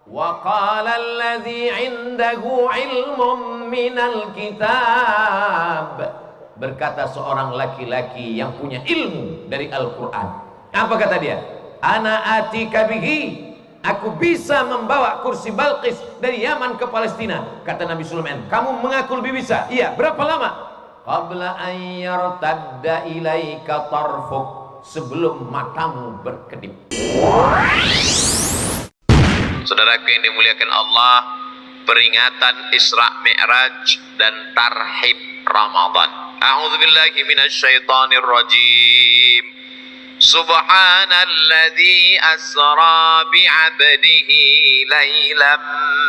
Wa qala alladzi 'indahu 'ilmun minal kitab. Berkata seorang laki-laki yang punya ilmu dari Al-Quran. Apa kata dia? Ana atika bihi, aku bisa membawa kursi Balqis dari Yaman ke Palestina. Kata Nabi Sulaiman, kamu mengaku lebih bisa? Iya. Berapa lama? Qabla an yartadda ilaika tarfuk, sebelum matamu berkedip. Saudaraku yang dimuliakan Allah, peringatan Isra Mi'raj dan tarhib Ramadan. A'udzubillahi minasyaitonir rajim. Subhanalladzi asra bi'abdihi lailam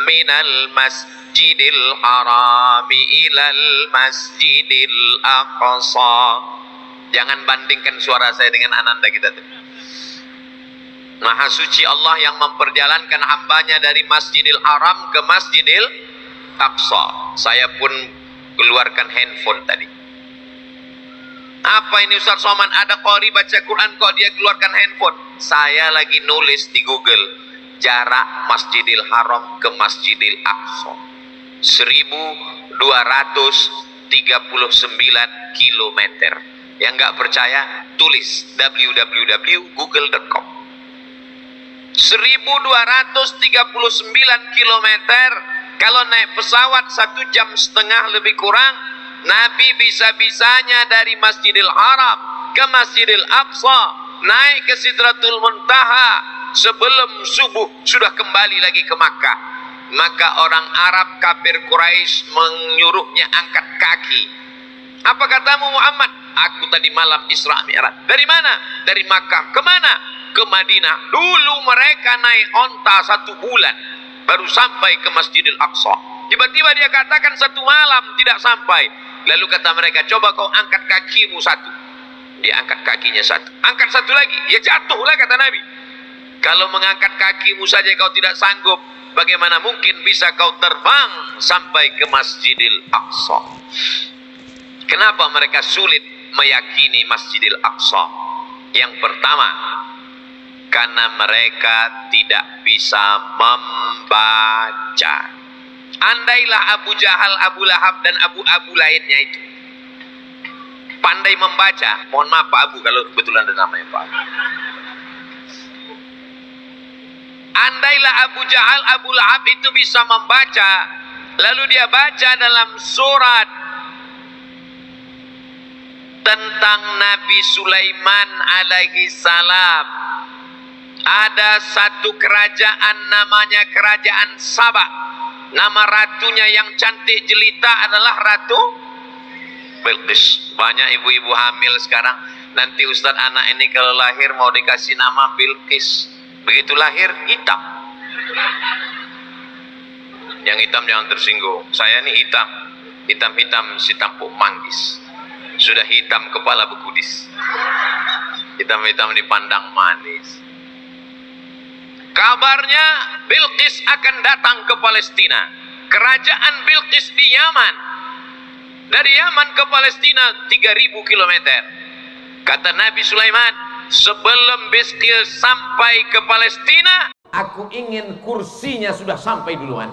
minal masjidil harami ilal masjidil aqsa. Jangan bandingkan suara saya dengan ananda kita tuh. Maha suci Allah yang memperjalankan hambanya dari Masjidil Haram ke Masjidil Aqsa. Saya pun keluarkan handphone tadi. Apa ini Ustaz Somad? Ada qori baca Quran kok dia keluarkan handphone? Saya lagi nulis di Google jarak Masjidil Haram ke Masjidil Aqsa 1239 kilometer. Yang nggak percaya tulis www.google.com. 1239 kilometer. Kalau naik pesawat 1,5 jam lebih kurang, Nabi bisa-bisanya dari Masjidil Haram ke Masjidil Aqsa, naik ke Sidratul Muntaha, sebelum subuh sudah kembali lagi ke Makkah. Maka orang Arab kafir Quraisy menyuruhnya angkat kaki. Apa katamu Muhammad? Aku tadi malam Isra Mi'raj. Dari mana? Dari Makkah. Kemana? Ke Madinah. Dulu mereka naik onta 1 bulan baru sampai ke Masjidil Aqsa. Tiba-tiba dia katakan 1 malam tidak sampai. Lalu kata mereka, coba kau angkat kakimu 1. Dia angkat kakinya 1. Angkat 1 lagi, ya jatuhlah kata Nabi. Kalau mengangkat kakimu saja kau tidak sanggup, bagaimana mungkin bisa kau terbang sampai ke Masjidil Aqsa? Kenapa mereka sulit meyakini Masjidil Aqsa? Yang pertama, karena mereka tidak bisa membaca. Andailah Abu Jahal, Abu Lahab dan Abu lainnya itu pandai membaca, mohon maaf Pak Abu kalau kebetulan ada namanya Pak Abu. Andailah Abu Jahal, Abu Lahab itu bisa membaca, lalu dia baca dalam surat tentang Nabi Sulaiman alaihi salam. Ada satu kerajaan namanya Kerajaan Sabah. Nama ratunya yang cantik jelita adalah Ratu Bilqis. Banyak ibu-ibu hamil sekarang, nanti Ustadz anak ini kalau lahir mau dikasih nama Bilqis. Begitu lahir hitam. Yang hitam jangan tersinggung. Saya ini hitam. Hitam-hitam si tampuk manggis. Sudah hitam kepala bekudis. Hitam-hitam dipandang manis. Kabarnya Bilqis akan datang ke Palestina. Kerajaan Bilqis di Yaman. Dari Yaman ke Palestina 3.000 km. Kata Nabi Sulaiman, sebelum Bilqis sampai ke Palestina, aku ingin kursinya sudah sampai duluan.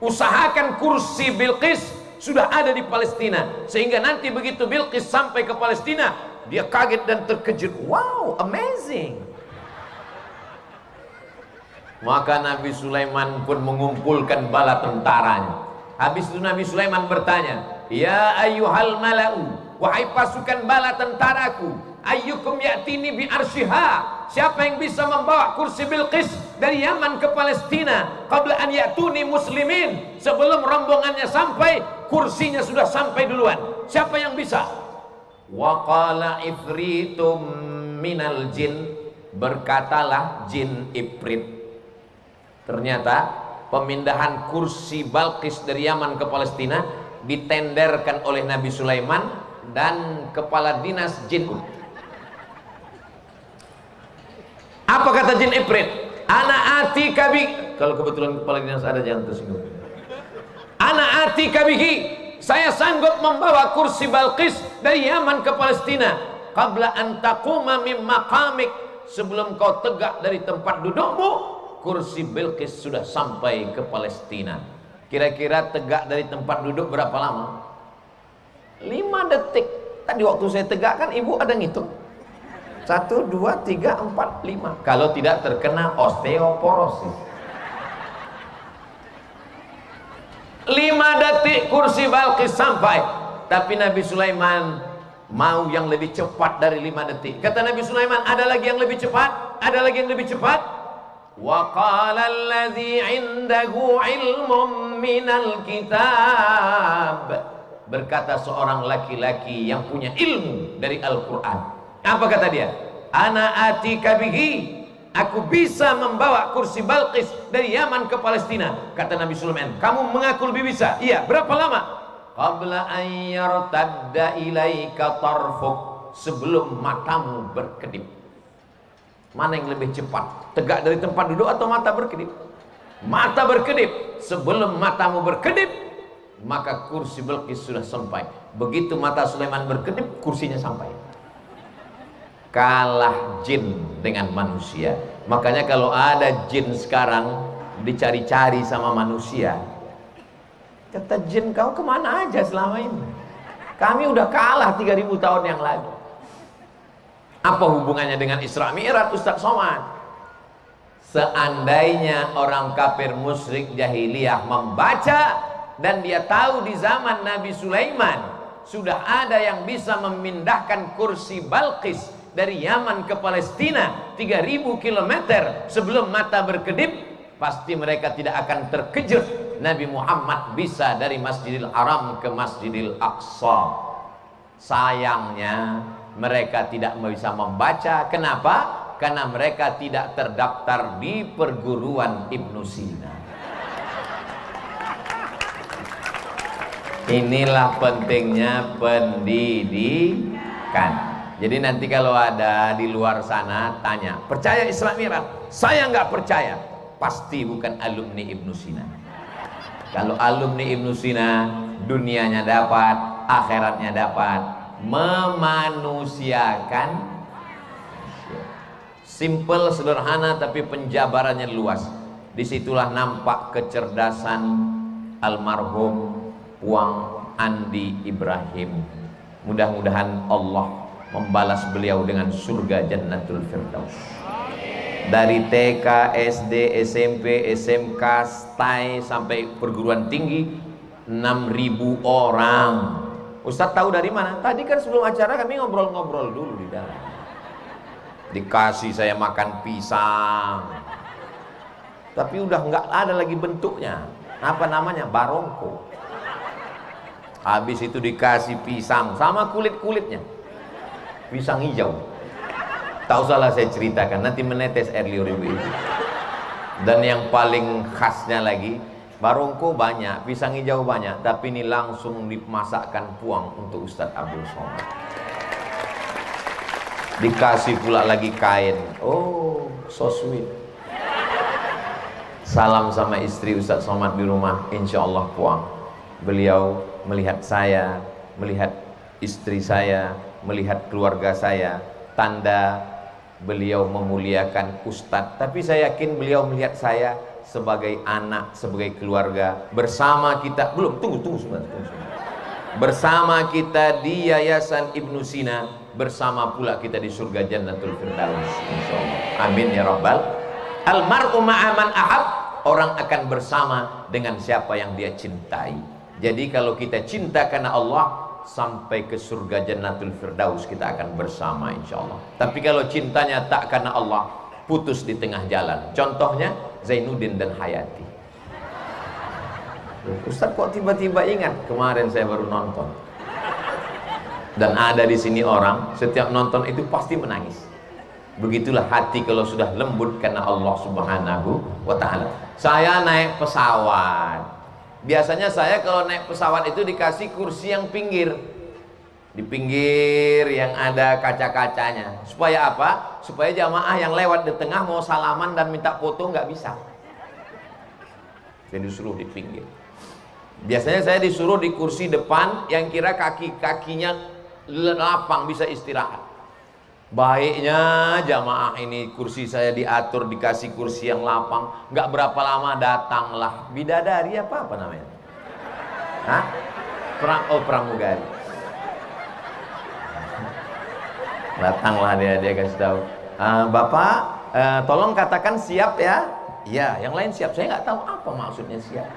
Usahakan kursi Bilqis sudah ada di Palestina, sehingga nanti begitu Bilqis sampai ke Palestina, dia kaget dan terkejut. Wow, amazing. Maka Nabi Sulaiman pun mengumpulkan bala tentaranya. Habis itu Nabi Sulaiman bertanya, ya ayyuhal mala'u, wahai pasukan bala tentaraku, ayyukum ya'tini bi arsyiha, siapa yang bisa membawa kursi Bilqis dari Yaman ke Palestina qabla an ya'tuni muslimin, sebelum rombongannya sampai, kursinya sudah sampai duluan. Siapa yang bisa? Wa qala ifritum minal jin, berkatalah jin Ifrit. Ternyata pemindahan kursi Balqis dari Yaman ke Palestina ditenderkan oleh Nabi Sulaiman dan kepala dinas jin. Apa kata jin Ifrit? Ana atika bi, kalau kebetulan kepala dinas ada jangan tersinggung. Ana atika bihi, saya sanggup membawa kursi Balqis dari Yaman ke Palestina qabla an taquma min maqamik, sebelum kau tegak dari tempat dudukmu. kursi Bilqis sudah sampai ke Palestina. Kira-kira tegak dari tempat duduk berapa lama? 5 detik. Tadi waktu saya tegak kan ibu ada ngitung. 1, 2, 3, 4, 5. Kalau tidak terkena osteoporosis. 5 detik kursi Bilqis sampai. Tapi Nabi Sulaiman mau yang lebih cepat dari 5 detik. Kata Nabi Sulaiman, ada lagi yang lebih cepat? Ada lagi yang lebih cepat? Wa qala alladhi 'indahu 'ilmun minal kitab. Berkata seorang laki-laki yang punya ilmu dari Al-Quran. Apa kata dia? Ana atika bihi. Aku bisa membawa kursi Bilqis dari Yaman ke Palestina. Kata Nabi Sulaiman, kamu mengaku lebih bisa? Iya. Berapa lama? Qabla an yartadda ilaika tarfuk. Sebelum matamu berkedip. Mana yang lebih cepat? Tegak dari tempat duduk atau mata berkedip? Mata berkedip. Sebelum matamu berkedip, maka kursi Bilqis sudah sampai. Begitu mata Sulaiman berkedip, kursinya sampai. Kalah jin dengan manusia. Makanya kalau ada jin sekarang dicari-cari sama manusia, kata jin, kau kemana aja selama ini? Kami udah kalah 3000 tahun yang lalu. Apa hubungannya dengan Isra Mi'raj, Ustaz Somad? Seandainya orang kafir musyrik jahiliyah membaca dan dia tahu di zaman Nabi Sulaiman sudah ada yang bisa memindahkan kursi Bilqis dari Yaman ke Palestina 3000 km sebelum mata berkedip, pasti mereka tidak akan terkejut Nabi Muhammad bisa dari Masjidil Haram ke Masjidil Aqsa. Sayangnya mereka tidak bisa membaca. Kenapa? Karena mereka tidak terdaftar di perguruan Ibnu Sina. Inilah pentingnya pendidikan. Jadi nanti kalau ada di luar sana tanya, percaya Isra Mi'raj? Saya nggak percaya. Pasti bukan alumni Ibnu Sina. Kalau alumni Ibnu Sina, dunianya dapat, akhiratnya dapat. Memanusiakan, simple, sederhana, tapi penjabarannya luas. Disitulah nampak kecerdasan almarhum Puang Andi Ibrahim. Mudah-mudahan Allah membalas beliau dengan surga Jannatul Firdaus. Dari TK, SD, SMP, SMK, STAI sampai perguruan tinggi 6.000 orang. Ustadz tahu dari mana? Tadi kan sebelum acara kami ngobrol-ngobrol dulu di dalam. Dikasih saya makan pisang. Tapi udah nggak ada lagi bentuknya. Apa namanya? Barongko. Habis itu dikasih pisang sama kulit-kulitnya. Pisang hijau. Tak usahlah saya ceritakan, nanti menetes air liur ibu itu. Dan yang paling khasnya lagi, barongko banyak, pisang hijau banyak, tapi ini langsung dimasakkan Puang untuk Ustadz Abdul Somad. Dikasih pula lagi kain. Oh, so sweet. Salam sama istri Ustadz Somad di rumah, insya Allah Puang. Beliau melihat saya, melihat istri saya, melihat keluarga saya, tanda beliau memuliakan Ustadz. Tapi saya yakin beliau melihat saya sebagai anak, sebagai keluarga, bersama kita. Belum, tunggu sebentar. Bersama kita di Yayasan Ibnu Sina, bersama pula kita di surga Jannatul Firdaus, insyaallah. Amin ya rabbal. Almar'u ma'aman ahab. Orang akan bersama dengan siapa yang dia cintai. Jadi kalau kita cinta karena Allah, sampai ke surga Jannatul Firdaus kita akan bersama insyaallah. Tapi kalau cintanya tak karena Allah, putus di tengah jalan. Contohnya Zainuddin dan Hayati. Ustaz kok tiba-tiba ingat? Kemarin saya baru nonton. Dan ada di sini orang setiap nonton itu pasti menangis. Begitulah hati kalau sudah lembut karena Allah Subhanahu wa ta'ala. Saya naik pesawat. Biasanya saya kalau naik pesawat itu dikasih kursi yang pinggir. Di pinggir yang ada kaca-kacanya. Supaya apa? Supaya jamaah yang lewat di tengah mau salaman dan minta foto nggak bisa. Jadi disuruh di pinggir. Biasanya saya disuruh di kursi depan yang kira kaki-kakinya lapang bisa istirahat. Baiknya jamaah ini kursi saya diatur, dikasih kursi yang lapang. Nggak berapa lama datanglah bidadari apa namanya? Hah? Pramugari. Datanglah dia kasih tahu. Bapak, tolong katakan siap ya. Iya, yang lain siap. Saya nggak tahu apa maksudnya siap.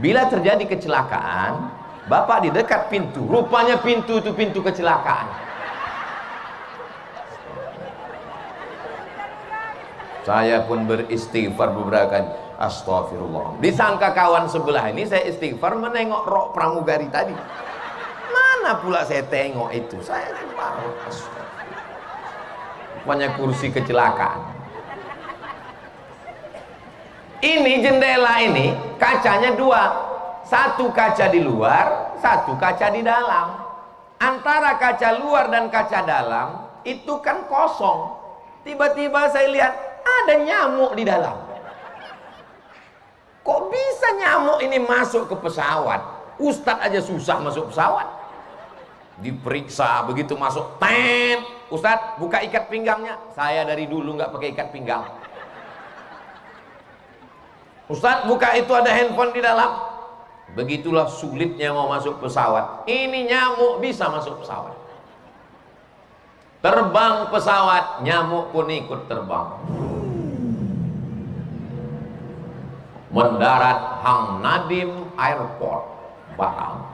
Bila terjadi kecelakaan, Bapak di dekat pintu. Rupanya pintu itu pintu kecelakaan. Saya pun beristighfar beberapa kali. Astagfirullah. Disangka kawan sebelah ini saya istighfar menengok rok pramugari tadi. Mana pula saya tengok itu? Saya lupa. Rupanya kursi kecelakaan. Ini jendela ini kacanya dua. Satu kaca di luar, satu kaca di dalam. Antara kaca luar dan kaca dalam itu kan kosong. Tiba-tiba saya lihat ada nyamuk di dalam. Kok bisa nyamuk ini masuk ke pesawat? Ustadz aja susah masuk pesawat. Diperiksa begitu masuk, tet. Ustadz buka ikat pinggangnya. Saya dari dulu nggak pakai ikat pinggang. Ustadz buka, itu ada handphone di dalam. Begitulah sulitnya mau masuk pesawat. Ini nyamuk bisa masuk pesawat. Terbang pesawat, nyamuk pun ikut terbang. Mendarat Hang Nadim Airport, Batam.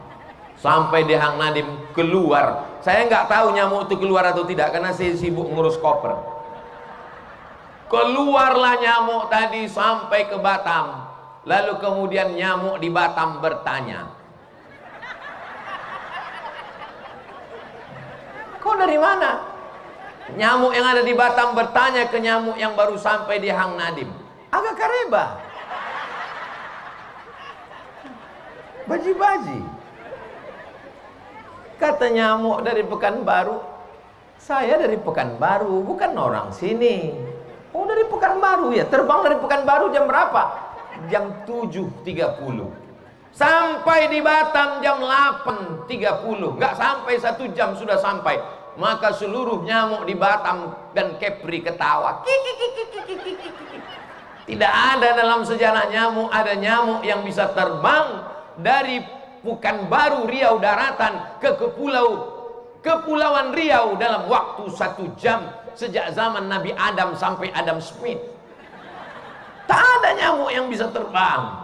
Sampai di Hang Nadim keluar. Saya nggak tahu nyamuk itu keluar atau tidak karena saya sibuk ngurus koper. Keluarlah nyamuk tadi sampai ke Batam. Lalu kemudian nyamuk di Batam bertanya, kau dari mana? Nyamuk yang ada di Batam bertanya ke nyamuk yang baru sampai di Hang Nadim. Agak kareba. Baji-baji. Kata nyamuk dari Pekanbaru, saya dari Pekanbaru, bukan orang sini. Oh dari Pekanbaru ya, terbang dari Pekanbaru jam berapa? Jam 7.30. Sampai di Batam jam 8.30. Nggak sampai 1 jam sudah sampai. Maka seluruh nyamuk di Batam dan Kepri ketawa. Tidak ada dalam sejarah nyamuk, ada nyamuk yang bisa terbang dari Pekanbaru Riau daratan ke Kepulauan Riau dalam waktu 1 jam sejak zaman Nabi Adam sampai Adam Smith. Tak ada nyamuk yang bisa terbang.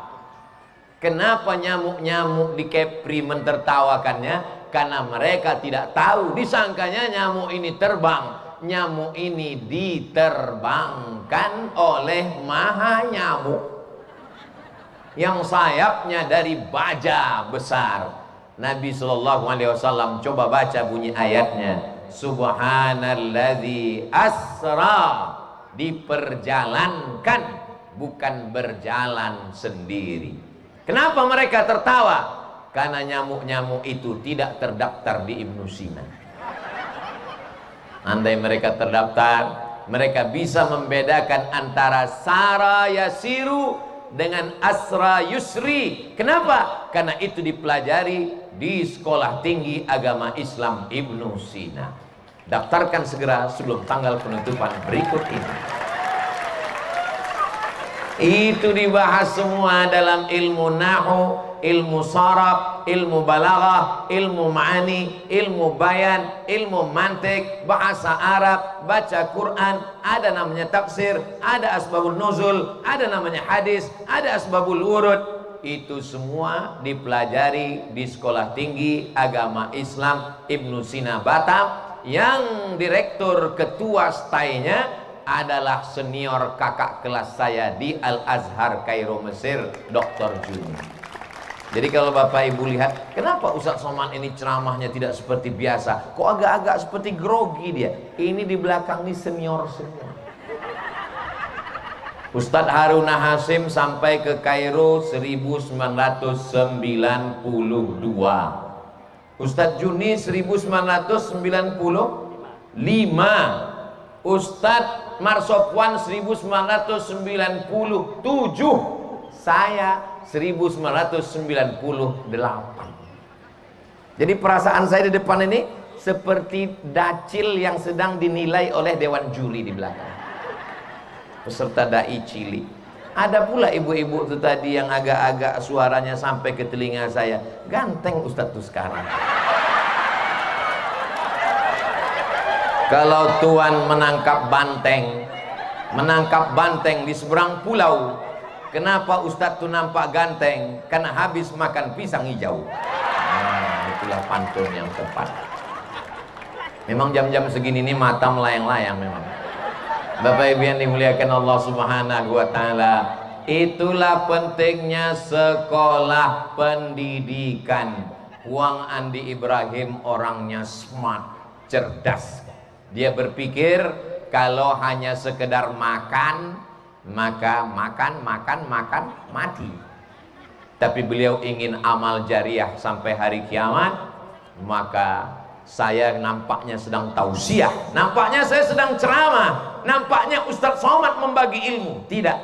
Kenapa nyamuk-nyamuk di Kepri mentertawakannya? Karena mereka tidak tahu, disangkanya nyamuk ini terbang. Nyamuk ini diterbangkan oleh maha nyamuk yang sayapnya dari baja besar. Nabi SAW coba baca bunyi ayatnya. Subhanalladzi asra, diperjalankan, bukan berjalan sendiri. Kenapa mereka tertawa? Karena nyamuk-nyamuk itu tidak terdaftar di Ibnu Sina. Andai mereka terdaftar, mereka bisa membedakan antara Sara Yasiru dengan Asra Yusri. Kenapa? Karena itu dipelajari di Sekolah Tinggi Agama Islam Ibnu Sina. Daftarkan segera sebelum tanggal penutupan berikut ini. Itu dibahas semua dalam ilmu nahu, ilmu saraf, ilmu balaghah, ilmu ma'ani, ilmu bayan, ilmu mantik, bahasa Arab, baca Quran, ada namanya tafsir, ada asbabun nuzul, ada namanya hadis, ada asbabul urud. Itu semua dipelajari di Sekolah Tinggi Agama Islam Ibnu Sina Batam, yang direktur ketua stainya adalah senior kakak kelas saya di Al-Azhar Kairo Mesir, Dr. Juni. Jadi kalau Bapak Ibu lihat, kenapa Ustadz Somad ini ceramahnya tidak seperti biasa? Kok agak-agak seperti grogi dia? Ini di belakang ini senior semua. Ustadz Haruna Hasim sampai ke Kairo 1992. Ustadz Juni 1995. Ustadz Marsopwan 1997. Saya 1998. Jadi perasaan saya di depan ini seperti dacil yang sedang dinilai oleh dewan juri di belakang. Peserta dai cilik. Ada pula ibu-ibu itu tadi yang agak-agak suaranya sampai ke telinga saya. Ganteng Ustadz tuh sekarang. Kalau tuan menangkap banteng di seberang pulau, kenapa Ustadz tuh nampak ganteng? Karena habis makan pisang hijau. Nah, itulah pantun yang tepat. Memang jam-jam segini ini mata melayang-layang memang. Bapak Ibu yang dimuliakan Allah Subhanahu wa Ta'ala, itulah pentingnya sekolah pendidikan. Wang Andi Ibrahim orangnya smart, cerdas. Dia berpikir kalau hanya sekedar makan, maka makan mati. Tapi beliau ingin amal jariah sampai hari kiamat. Maka saya nampaknya sedang tausiah, nampaknya saya sedang ceramah, nampaknya Ustadz Somad membagi ilmu. Tidak,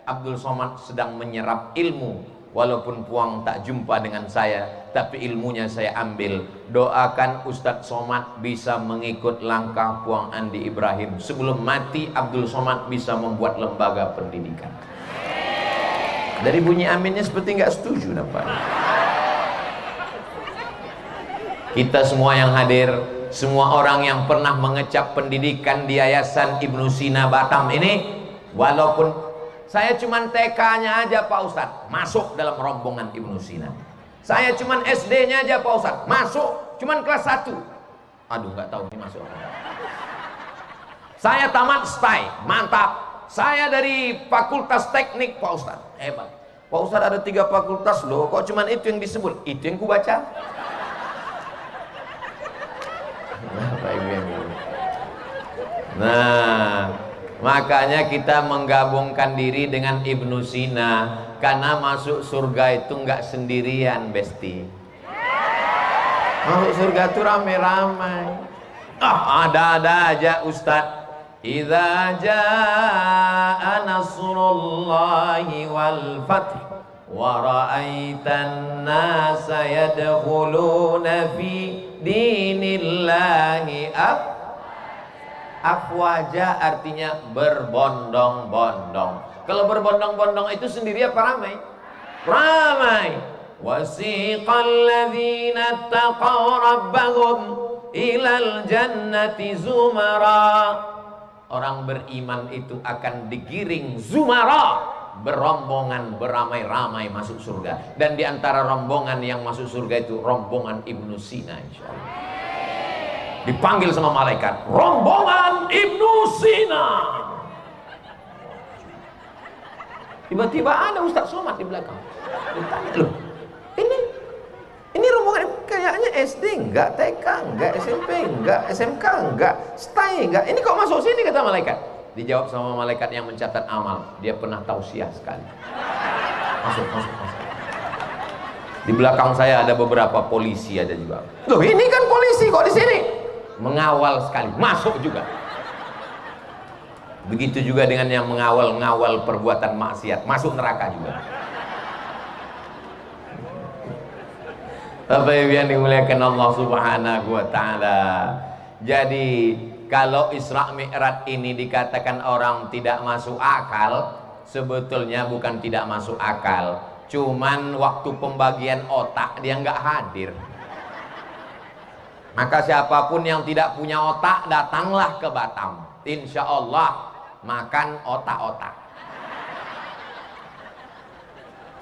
Abdul Somad sedang menyerap ilmu. Walaupun Puang tak jumpa dengan saya, tapi ilmunya saya ambil. Doakan Ustadz Somad bisa mengikut langkah Puang Andi Ibrahim. Sebelum mati Abdul Somad bisa membuat lembaga pendidikan. Dari bunyi aminnya seperti nggak setuju nampaknya. Kita semua yang hadir, semua orang yang pernah mengecap pendidikan di Yayasan Ibnu Sina Batam ini, walaupun saya cuman TK-nya aja Pak Ustadz, masuk dalam rombongan Ibnu Sina. Saya cuman SD-nya aja Pak Ustadz, masuk cuman kelas 1. Aduh, nggak tahu ini masuk apa. Saya tamat STAI, mantap. Saya dari Fakultas Teknik Pak Ustadz, hebat. Pak Ustadz ada 3 fakultas loh, kok cuman itu yang disebut? Itu yang ku baca. Nah, makanya kita menggabungkan diri dengan Ibnu Sina, karena masuk surga itu nggak sendirian, Besti. Masuk surga itu rame-ramai. Ada-ada aja Ustadz. Idza jaa nasrullahi wal fath wa ra'aitan nasa yadkhuluna fi dinillahi afwaja, artinya berbondong-bondong. Kalau berbondong-bondong itu sendiri apa ramai? Ramai. Wasiqal ladzina taqaw rabbahum ilal jannati zumara. Orang beriman itu akan digiring zumara, berombongan beramai-ramai masuk surga. Dan di antara rombongan yang masuk surga itu rombongan Ibnu Sina, insyaallah. Dipanggil sama malaikat, rombongan Ibnu Sina. Tiba-tiba ada Ustadz Somad di belakang. Ditanya, loh, ini rombongan kayaknya SD enggak, TK enggak, SMP enggak, SMK enggak, STAI enggak. Ini kok masuk sini, kata malaikat. Dijawab sama malaikat yang mencatat amal. Dia pernah tausiah sekali. Masuk. Di belakang saya ada beberapa polisi ada juga. Loh, ini kan polisi kok di sini? Mengawal sekali, masuk juga. Begitu juga dengan yang mengawal perbuatan maksiat, masuk neraka juga. Bapak Ibu yang dimuliakan Allah Subhanahu wa Ta'ala. Jadi kalau Isra Mi'raj ini dikatakan orang tidak masuk akal, sebetulnya bukan tidak masuk akal, cuman waktu pembagian otak dia nggak hadir. Maka siapapun yang tidak punya otak, datanglah ke Batam. Insya Allah makan otak-otak.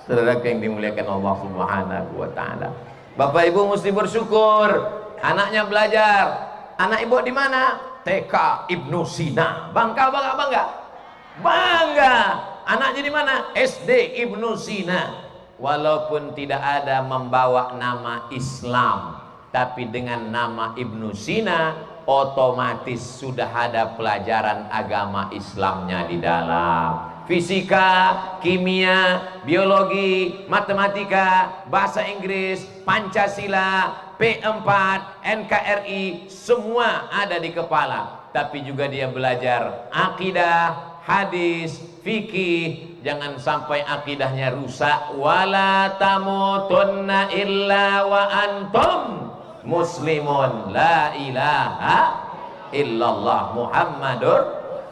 Saudara yang dimuliakan Allah Subhanahu wa Ta'ala. Bapak Ibu mesti bersyukur, anaknya belajar. Anak ibu di mana? TK Ibnu Sina. Bangga. Anaknya di mana? SD Ibnu Sina. Walaupun tidak ada membawa nama Islam, tapi dengan nama Ibnu Sina, otomatis sudah ada pelajaran agama Islamnya di dalam. Fisika, kimia, biologi, matematika, bahasa Inggris, Pancasila, P4, NKRI, semua ada di kepala. Tapi juga dia belajar akidah, hadis, fikih. Jangan sampai akidahnya rusak. Wala tamutunna illa wa antum muslimun la ilaha illallah Muhammadur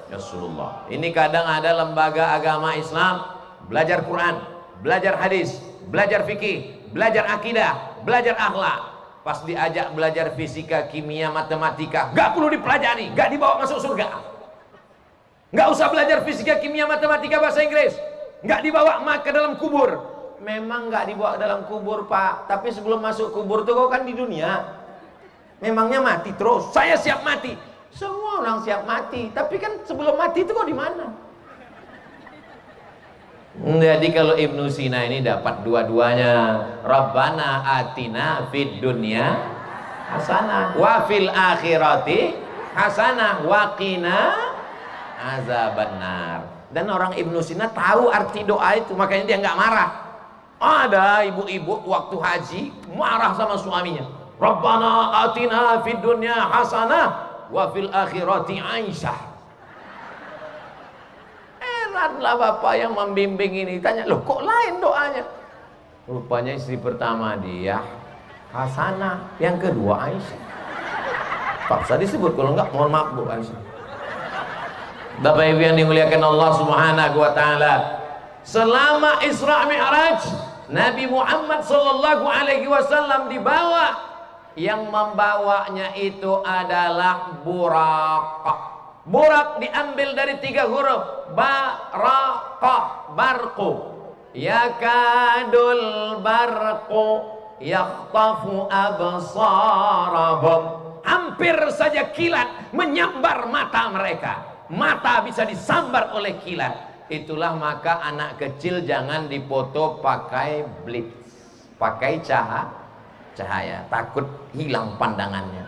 Rasulullah. Ini kadang ada lembaga agama Islam belajar Quran, belajar hadis, belajar fikih, belajar akidah, belajar akhlak. Pas diajak belajar fisika, kimia, matematika, gak perlu dipelajari, gak dibawa masuk surga. Gak usah belajar fisika, kimia, matematika, bahasa Inggris, gak dibawa ke dalam kubur. Memang gak dibawa ke dalam kubur, Pak. Tapi sebelum masuk kubur tuh kau kan di dunia. Memangnya mati terus. Saya siap mati. Semua orang siap mati. Tapi kan sebelum mati itu kau di mana? Jadi kalau Ibnu Sina ini dapat dua-duanya. Rabbana atina fid dunya hasanah wa fil akhirati hasanah wa qina azabannar. Dan orang Ibnu Sina tahu arti doa itu, makanya dia nggak marah. Ada ibu-ibu waktu haji marah sama suaminya. Rabbana atina fid dunya hasanah wa fil akhirati aisyah. Heranlah bapak yang membimbing ini. Tanya, loh kok lain doanya? Rupanya istri pertama dia hasanah, yang kedua aisyah. Paksa disebut, kalau enggak mohon maaf Bu Aisyah. Bapak Ibu yang dimuliakan Allah Subhanahu wa taala, selama Isra Mi'raj Nabi Muhammad sallallahu alaihi wasallam dibawa, yang membawanya itu adalah Burak. Burak diambil dari 3 huruf, baraka, barqu. Yakadul barqu yakhtafu absarahum. Hampir saja kilat menyambar mata mereka. Mata bisa disambar oleh kilat. Itulah maka anak kecil jangan dipoto pakai blitz, pakai cahaya, takut hilang pandangannya.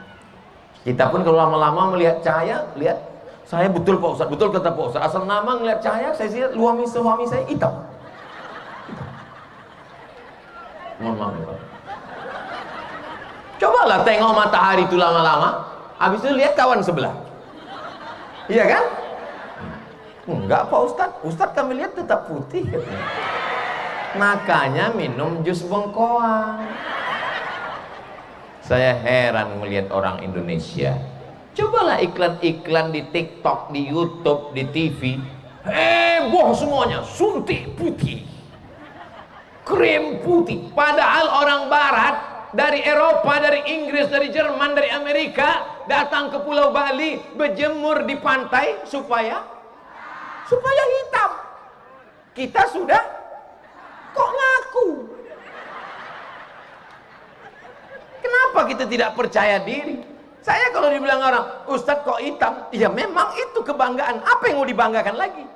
Kita pun kalau lama-lama melihat cahaya, lihat saya betul Pak Ustaz, betul kata Pak Ustaz. Asal nama ngelihat cahaya, saya lihat suami saya hitam. Mohon maaf ya Pak. Cobalah tengok matahari itu lama-lama, habis itu lihat kawan sebelah. Iya kan? Enggak Pak Ustadz, Ustadz kami lihat tetap putih katanya. Makanya minum jus bengkoang. Saya heran melihat orang Indonesia. Cobalah iklan-iklan di TikTok, di YouTube, di TV. Heboh semuanya, suntik putih, krim putih. Padahal orang Barat, dari Eropa, dari Inggris, dari Jerman, dari Amerika, datang ke Pulau Bali, berjemur di pantai supaya hitam. Kita sudah kok ngaku. Kenapa kita tidak percaya diri? Saya kalau dibilang orang, Ustadz kok hitam? Ya memang itu kebanggaan. Apa yang mau dibanggakan lagi?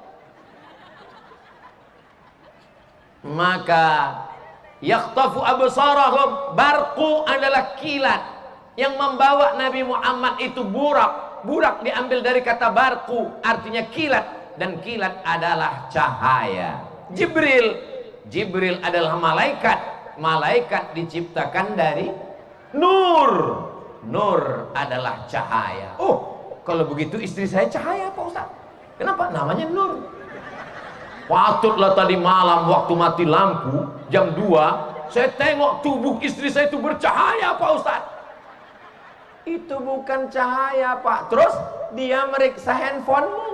Maka yakhtafu absarahum, barqu adalah kilat. Yang membawa Nabi Muhammad itu burak. Burak diambil dari kata barqu, artinya kilat. Dan kilat adalah cahaya. Jibril adalah malaikat. Malaikat diciptakan dari nur. Nur adalah cahaya. Oh, kalau begitu istri saya cahaya Pak Ustaz. Kenapa? Namanya Nur. Patutlah tadi malam waktu mati lampu jam 2, saya tengok tubuh istri saya itu bercahaya Pak Ustaz. Itu bukan cahaya Pak. Terus dia meriksa handphonemu.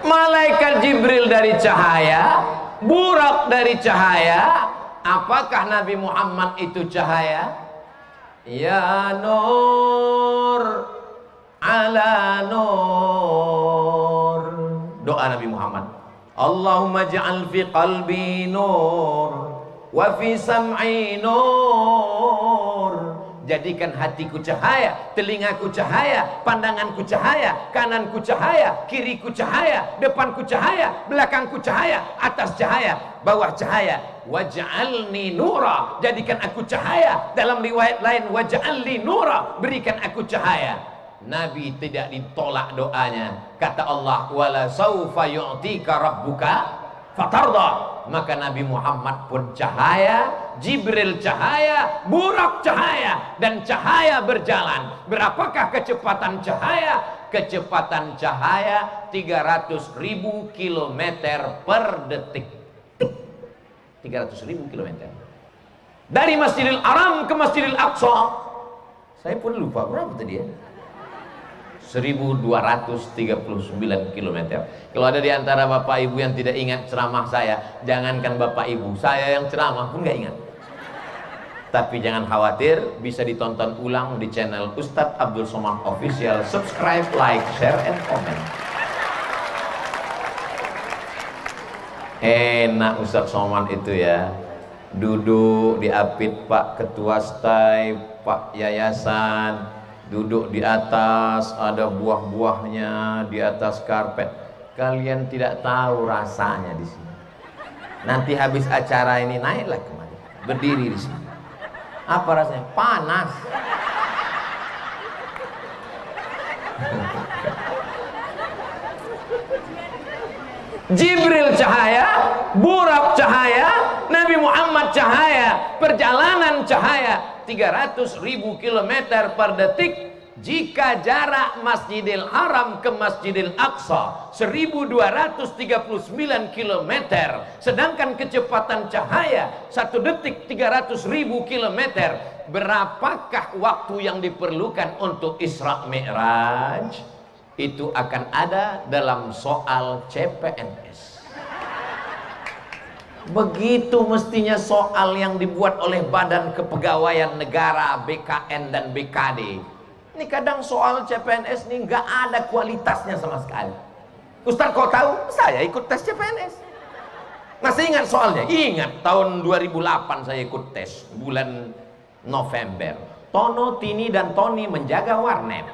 Malaikat Jibril dari cahaya, Burak dari cahaya. Apakah Nabi Muhammad itu cahaya? Ya nur ala nur. Doa Nabi Muhammad. Allahumma ja'al fi qalbi nur wa fi sam'i nur. Jadikan hatiku cahaya, telingaku cahaya, pandanganku cahaya, kananku cahaya, kiriku cahaya, depanku cahaya, belakangku cahaya, atas cahaya, bawah cahaya. Waj'alni nura, jadikan aku cahaya. Dalam riwayat lain, waj'alni nura, berikan aku cahaya. Nabi tidak ditolak doanya. Kata Allah, wala saufa yu'tika rabbuka fatarda. maka Nabi Muhammad pun cahaya, Jibril cahaya, Burak cahaya, dan cahaya berjalan. Berapakah kecepatan cahaya? Kecepatan cahaya 300.000 km per detik. 300.000 km. Dari Masjidil Haram ke Masjidil Aqsa, saya pun lupa berapa tadi ya, 1239 km. Kalau ada di antara bapak ibu yang tidak ingat ceramah saya, jangankan bapak ibu, saya yang ceramah pun nggak ingat. Tapi jangan khawatir, bisa ditonton ulang di channel Ustadz Abdul Somad Official. Subscribe, like, share, and comment. Enak Ustadz Somad itu ya, duduk di apit Pak Ketua Stai, Pak Yayasan, duduk di atas, ada buah-buahnya di atas karpet. Kalian tidak tahu rasanya di sini. Nanti habis acara ini naiklah kemari, berdiri di sini. Apa rasanya? Panas. Jibril cahaya, Burak cahaya, Nabi Muhammad cahaya, perjalanan cahaya 300.000 km per detik. Jika jarak Masjidil Haram ke Masjidil Aqsa 1239 km, sedangkan kecepatan cahaya 1 detik 300.000 km, berapakah waktu yang diperlukan untuk Isra Mi'raj? Itu akan ada dalam soal CPNS. Begitu mestinya soal yang dibuat oleh Badan Kepegawaian Negara, BKN dan BKD. Ini kadang soal CPNS ini nggak ada kualitasnya sama sekali. Ustaz kok tahu? Saya ikut tes CPNS. Masih ingat soalnya? Ingat, tahun 2008 saya ikut tes, bulan November. Tono, Tini, dan Tony menjaga warnet.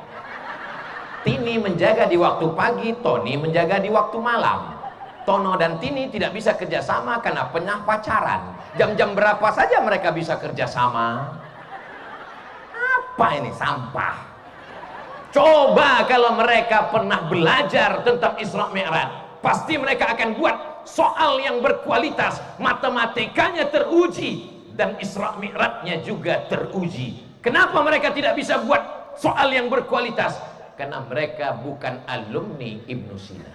Tini menjaga di waktu pagi, Tony menjaga di waktu malam. Tono dan Tini tidak bisa kerjasama karena pernah pacaran. Jam-jam berapa saja mereka bisa kerjasama? Apa ini? Sampah. Coba kalau mereka pernah belajar tentang Isra Mi'raj, pasti mereka akan buat soal yang berkualitas. Matematikanya teruji dan Isra Mi'rajnya juga teruji. Kenapa mereka tidak bisa buat soal yang berkualitas? Karena mereka bukan alumni Ibnu Sina.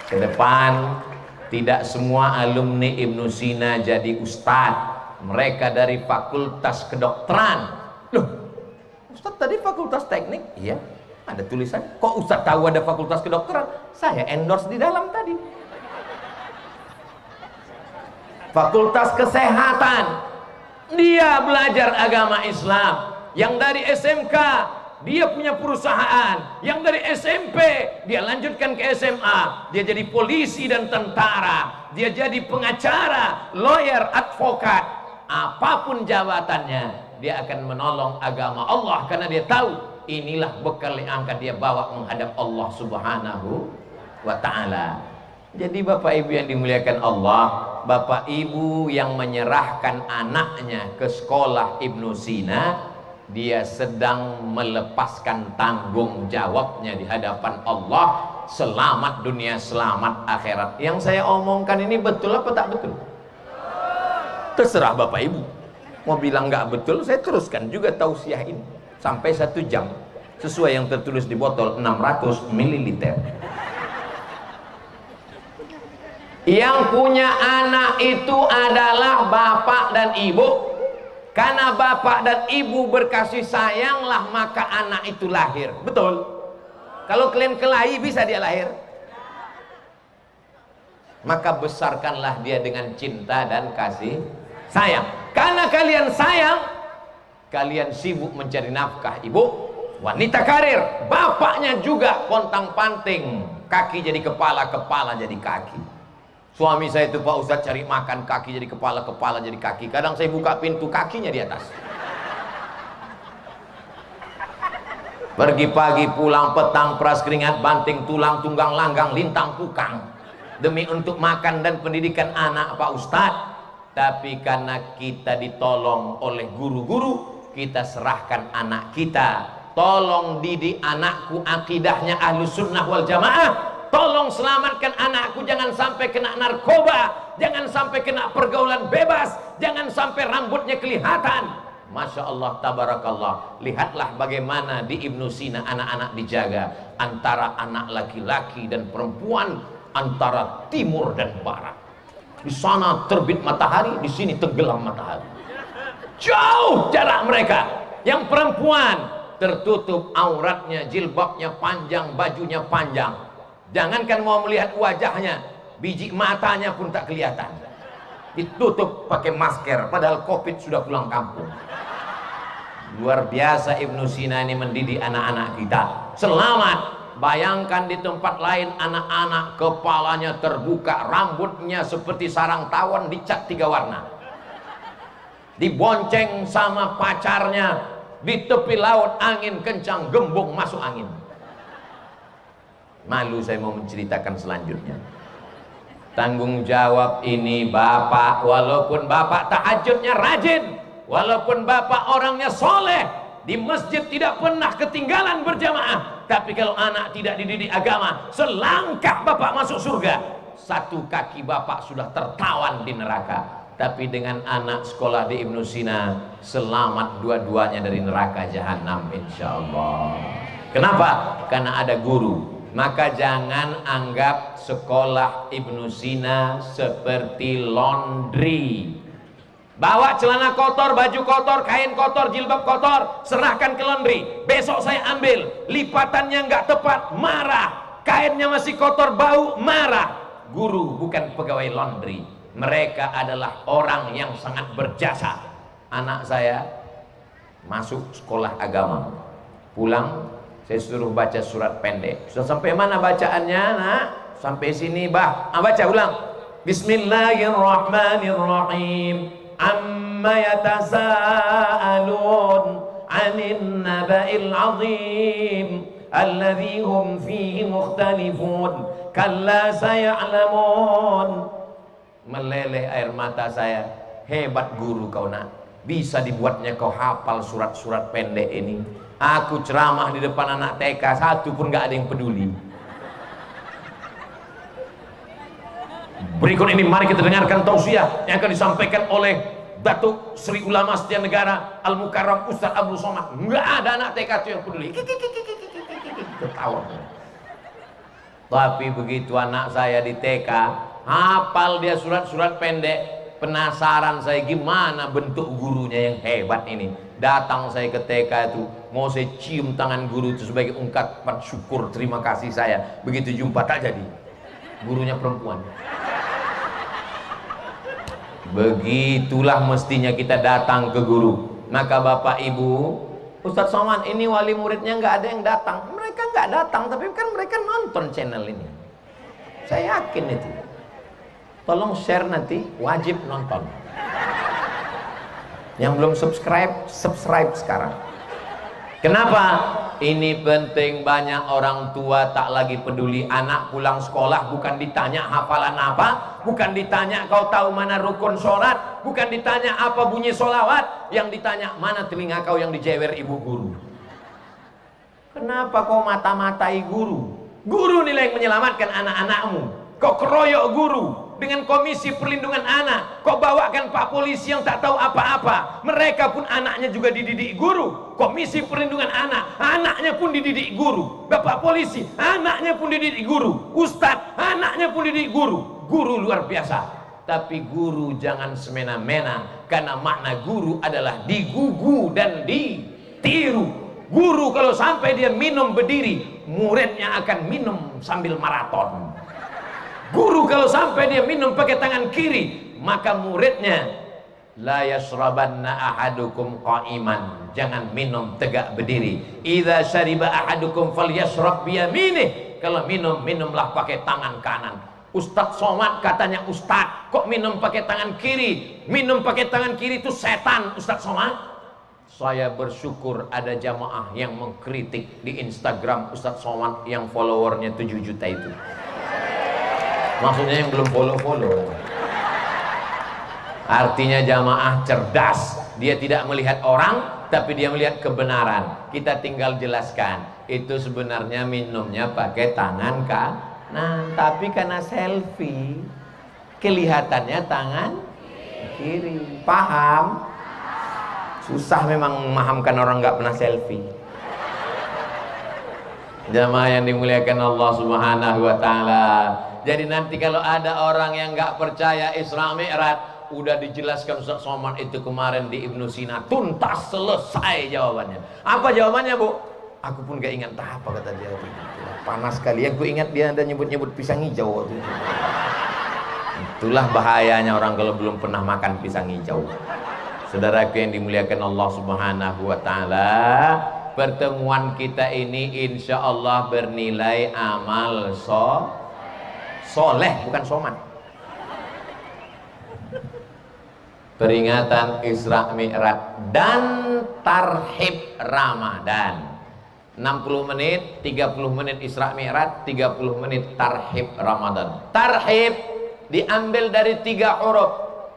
Ke depan tidak semua alumni Ibnu Sina jadi ustadz. Mereka dari fakultas kedokteran. Loh, Ustadz tadi fakultas teknik? Iya, ada tulisan. Kok Ustadz tahu ada fakultas kedokteran? Saya endorse di dalam tadi. Fakultas kesehatan, dia belajar agama Islam. Yang dari SMK, dia punya perusahaan. Yang dari SMP, dia lanjutkan ke SMA. Dia jadi polisi dan tentara. Dia jadi pengacara, lawyer, advokat. Apapun jabatannya, dia akan menolong agama Allah. Karena dia tahu, inilah bekal yang akan dia bawa menghadap Allah Subhanahu wa ta'ala. Jadi Bapak Ibu yang dimuliakan Allah, Bapak Ibu yang menyerahkan anaknya ke sekolah Ibnu Sina, dia sedang melepaskan tanggung jawabnya di hadapan Allah. Selamat dunia, selamat akhirat. Yang saya omongkan ini betul apa tak betul? Terserah Bapak Ibu. Mau bilang nggak betul, saya teruskan juga tausiah ini sampai 1 jam sesuai yang tertulis di botol 600 ml. Yang punya anak itu adalah bapak dan ibu. Karena bapak dan ibu berkasih sayanglah maka anak itu lahir. Betul? Kalau kalian kelahi bisa dia lahir. Maka besarkanlah dia dengan cinta dan kasih sayang. Karena kalian sayang, kalian sibuk mencari nafkah. Ibu wanita karir, bapaknya juga pontang-panting, kaki jadi kepala, kepala jadi kaki. Suami saya itu Pak Ustadz cari makan, kaki jadi kepala, kepala jadi kaki. Kadang saya buka pintu, kakinya di atas. Pergi pagi, pulang petang, peras keringat, banting tulang, tunggang langgang, lintang tukang, demi untuk makan dan pendidikan anak Pak Ustadz. Tapi karena kita ditolong oleh guru-guru, kita serahkan anak kita. Tolong didik anakku akidahnya Ahlus Sunnah wal Jamaah. tolong selamatkan anakku jangan sampai kena narkoba, jangan sampai kena pergaulan bebas, jangan sampai rambutnya kelihatan. Masya Allah, tabarakallah. Lihatlah bagaimana di Ibnu Sina anak-anak dijaga, antara anak laki-laki dan perempuan, antara timur dan barat. Di sana terbit matahari, di sini tenggelam matahari. Jauh jarak mereka. Yang perempuan tertutup auratnya, jilbabnya panjang, bajunya panjang. Jangankan mau melihat wajahnya, biji matanya pun tak kelihatan. Ditutup pakai masker, padahal Covid sudah pulang kampung. Luar biasa Ibnu Sina ini mendidik anak-anak kita. Selamat. Bayangkan di tempat lain anak-anak kepalanya terbuka, rambutnya seperti sarang tawon dicat 3 warna. Dibonceng sama pacarnya di tepi laut, angin kencang, gembung masuk angin. Malu saya mau menceritakan selanjutnya. Tanggung jawab ini bapak, walaupun bapak tahajudnya rajin, walaupun bapak orangnya soleh, di masjid tidak pernah ketinggalan berjamaah, tapi kalau anak tidak dididik agama, selangkah bapak masuk surga, 1 kaki bapak sudah tertawan di neraka. Tapi dengan anak sekolah di Ibnu Sina, selamat dua-duanya dari neraka jahanam insyaallah. Kenapa? Karena ada guru. Maka jangan anggap sekolah Ibnu Sina seperti laundry. Bawa celana kotor, baju kotor, kain kotor, jilbab kotor, serahkan ke laundry. Besok saya ambil, lipatannya nggak tepat, marah. Kainnya masih kotor, bau, marah. Guru bukan pegawai laundry. Mereka adalah orang yang sangat berjasa. Anak saya masuk sekolah agama, pulang saya suruh baca surat pendek. Sudah sampai mana bacaannya, nak? Sampai sini, bah. Baca ulang. Bismillahirrahmanirrahim. Amma yatasaalun 'anil naba'il 'azim alladzi hum fihi mukhtalifun kalla saya'lamun. Meleleh air mata saya. Hebat guru kau, nak, bisa dibuatnya kau hafal surat-surat pendek ini. Aku ceramah di depan anak TK, 1 pun gak ada yang peduli. Berikut ini mari kita dengarkan tausiah yang akan disampaikan oleh Datuk Sri Ulama Setia Negara Al Mukarram Ustaz Abdul Somad. Nggak ada anak TK itu yang peduli. Ketawa. Tapi begitu anak saya di TK, hafal dia surat-surat pendek. Penasaran saya gimana bentuk gurunya yang hebat ini. Datang saya ke TK itu, mau saya cium tangan guru itu sebagai ungkapan syukur terima kasih saya. Begitu jumpa tak jadi. Gurunya perempuan. Begitulah mestinya kita datang ke guru. Maka Bapak Ibu, Ustadz Somad ini wali muridnya nggak ada yang datang. Mereka nggak datang, tapi kan mereka nonton channel ini. Saya yakin itu. Tolong share nanti, wajib nonton. Yang belum subscribe, subscribe sekarang. Kenapa? Ini penting. Banyak orang tua tak lagi peduli. Anak pulang sekolah bukan ditanya hafalan apa, bukan ditanya kau tahu mana rukun sholat, bukan ditanya apa bunyi sholawat, yang ditanya mana telinga kau yang dijewer ibu guru. Kenapa kau mata-matai guru? Guru nilai yang menyelamatkan anak-anakmu. Kau keroyok guru dengan Komisi Perlindungan Anak. Kau bawakan Pak Polisi yang tak tahu apa-apa. Mereka pun anaknya juga dididik guru. Komisi Perlindungan Anak, anaknya pun dididik guru. Bapak Polisi, anaknya pun dididik guru. Ustadz, anaknya pun dididik guru. Guru luar biasa. Tapi guru jangan semena-mena, karena makna guru adalah digugu dan ditiru. Guru kalau sampai dia minum berdiri, muridnya akan minum sambil maraton. Guru kalau sampai dia minum pakai tangan kiri, maka muridnya la yashrabanna ahadukum qa'iman, jangan minum tegak berdiri. Idza syariba ahadukum falyashrab biyaminih, kalau minum, minumlah pakai tangan kanan. Ustadz Somad katanya Ustadz, kok minum pakai tangan kiri? Minum pakai tangan kiri itu setan, Ustadz Somad. Saya bersyukur ada jamaah yang mengkritik di Instagram Ustadz Somad yang followernya 7 juta itu. Maksudnya yang belum follow-follow. Artinya jamaah cerdas. Dia tidak melihat orang, tapi dia melihat kebenaran. Kita tinggal jelaskan. Itu sebenarnya minumnya pakai tangan Nah, tapi karena selfie kelihatannya tangan kiri. Paham? Susah memang memahamkan orang nggak pernah selfie. Jamaah yang dimuliakan Allah Subhanahu wa taala. Jadi nanti kalau ada orang yang nggak percaya Isra Mi'raj, udah dijelaskan Ustaz Somad itu kemarin di Ibnu Sina, tuntas selesai jawabannya. Apa jawabannya, Bu? Aku pun gak ingat apa kata dia. Panas sekali. Yang ku ingat dia ada nyebut-nyebut pisang hijau waktu itu. Itulah bahayanya orang kalau belum pernah makan pisang hijau. Saudaraku yang dimuliakan Allah Subhanahu wa taala, pertemuan kita ini insya Allah bernilai amal soleh, bukan soman. Peringatan Isra Mi'raj dan tarhib Ramadan. 60 menit, 30 menit Isra Mi'raj, 30 menit tarhib Ramadan. Tarhib diambil dari 3 huruf.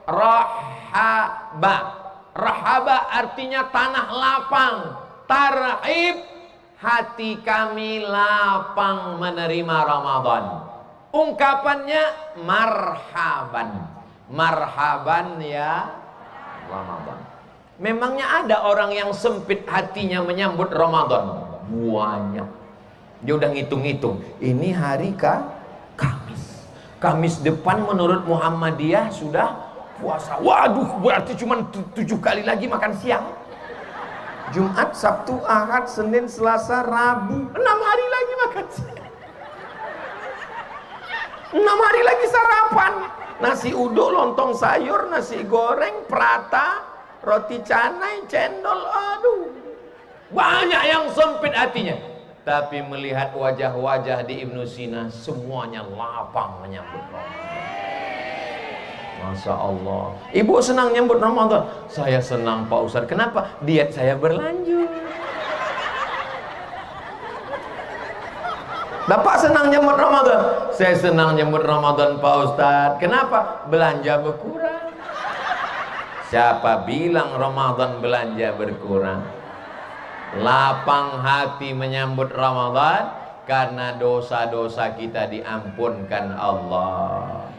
Rahaba. Rahaba artinya tanah lapang. Tarhib, hati kami lapang menerima Ramadan. Ungkapannya marhaban. Marhaban ya Ramadan. Memangnya ada orang yang sempit hatinya menyambut Ramadan? Banyak. Dia udah ngitung-ngitung, ini hari Kamis. Kamis depan menurut Muhammadiyah sudah puasa. Waduh, berarti cuma 7 kali lagi makan siang. Jumat, Sabtu, Ahad, Senin, Selasa, Rabu, 6 hari lagi makan siang. 6 hari lagi sarapan. Nasi uduk, lontong sayur, nasi goreng, prata, roti canai, cendol. Aduh, banyak yang sempit hatinya. Tapi melihat wajah-wajah di Ibnu Sina, semuanya lapang menyambut Ramadan. Masya Allah. Ibu senang nyambut Ramadan. Saya senang Pak Ustadz. Kenapa? Diet saya berlanjut. Bapak senang nyambut Ramadan. Saya senang nyambut Ramadan Pak Ustadz. Kenapa? Belanja berkurang. Siapa bilang Ramadan belanja berkurang? Lapang hati menyambut Ramadan karena dosa-dosa kita diampunkan Allah.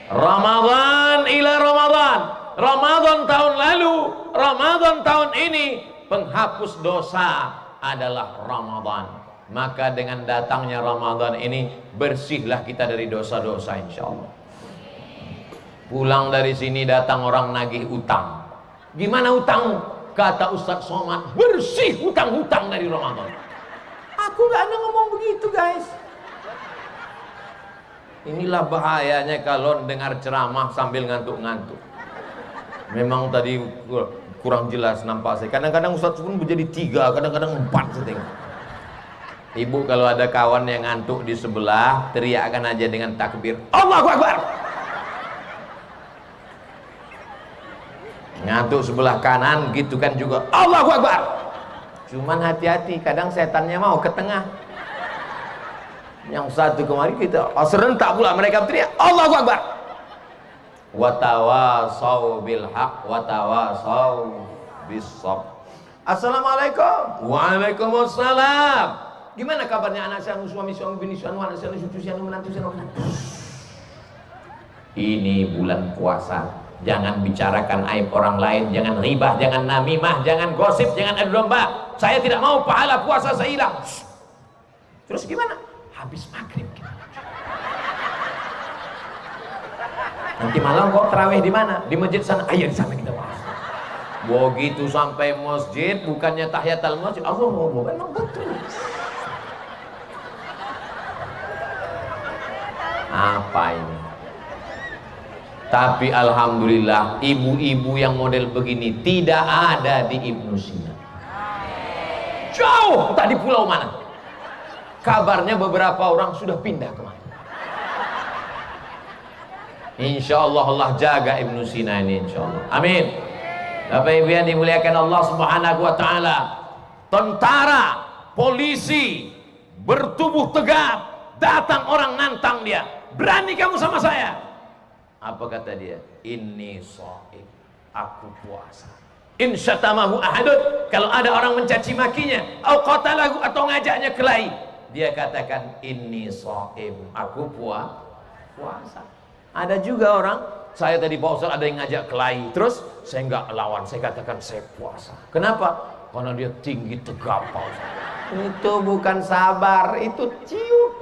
Ramadan ila Ramadan. Ramadan tahun lalu, Ramadan tahun ini, penghapus dosa adalah Ramadan. Maka dengan datangnya Ramadan ini, bersihlah kita dari dosa-dosa insya Allah. Pulang dari sini datang orang nagih utang. Gimana utangmu? Kata Ustadz Somad, bersih hutang-hutang dari Ramadan. Aku gak ada ngomong begitu guys. Inilah bahayanya kalau dengar ceramah sambil ngantuk-ngantuk. Memang tadi kurang jelas nampak saya. Kadang-kadang Ustadz pun menjadi 3, kadang-kadang 4 saya tengok. Ibu kalau ada kawan yang ngantuk di sebelah, teriakkan aja dengan takbir, Allahu Akbar. Ngantuk sebelah kanan gitu kan juga, Allahu Akbar. Cuman hati-hati, kadang setannya mau ke tengah. Yang satu kemarin kita serentak pula mereka berteriak Allahu Akbar. Watawasau bil haq watawasau bis sabr. Assalamualaikum. Waalaikumsalam. Gimana kabarnya anak saya, suami bini suami anak saya, cucu saya, menantu saya? Ini bulan puasa. Jangan bicarakan aib orang lain, jangan ribah, jangan namimah, jangan gosip, jangan adu domba. Saya tidak mau pahala puasa saya hilang. Terus gimana? Habis maghrib. Nanti malam kok terawih di mana? Di masjid sana. Ayo di sana kita bahas. Begitu sampai masjid, bukannya tahiyatul masjid, Allah memang betul. Apa ini? Tapi alhamdulillah ibu-ibu yang model begini tidak ada di Ibnu Sina. Jauh, tak di pulau mana. Kabarnya beberapa orang sudah pindah kemana. Insya Allah Allah jaga Ibnu Sina ini insya Allah. Amin. Bapak Ibu yang dimuliakan Allah Subhanahu wa taala. Tentara, polisi bertubuh tegap, datang orang nantang dia. Berani kamu sama saya? Apa kata dia? Inni shaim, aku puasa. In syatamahu ahadun, kalau ada orang mencaci makinya, au qatalahu atau ngajaknya kelahi, dia katakan inni shaim, aku puasa. Ada juga orang, saya tadi Pak Ustaz ada yang ngajak kelahi, terus saya nggak lawan, saya katakan saya puasa. Kenapa? Karena dia tinggi tegap Pak Ustaz. Itu bukan sabar, itu ciut.